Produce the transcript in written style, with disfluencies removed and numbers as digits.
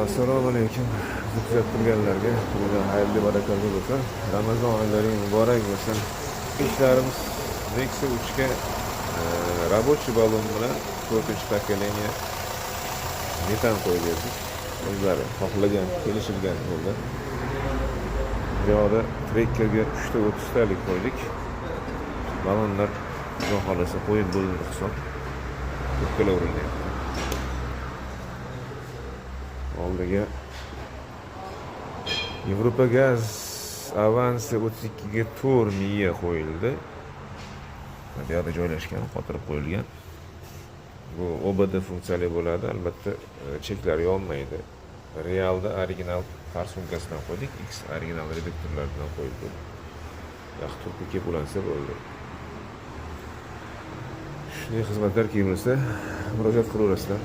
Assalomu alaykum. Kuzatib turganlarga xayrli barakatli bo'lsin. Ramazon oylari muborak bo'lsin. İşlerimiz Nexia 3'ga рабочий balon bilan 4-chi pokoleniya metan qo'yib berdik. O'zlari xohlagan, kelishilgan yo'lda. Bu yoqda trekkerga 3 ta 30 talik qo'ydik. Balonlar xudo xolasa qo'yib bo'ldi hisob. Ko'pkala urilyapti. Oldiga Yevropa gaz avansi 32 ga 4 miya qo'yildi. Bu yerda joylashgan, qotirib qo'yilgan. Bu OBD funksiyali bo'ladi, albatta cheklar yonmaydi. Realda original far sumkasidan qo'ydik, X original reduktorlardan qo'yildi. Yaxshi turib kelib ulansa bo'ldi. Shunday xizmatlar kelsa, murojaat qilaverasizlar.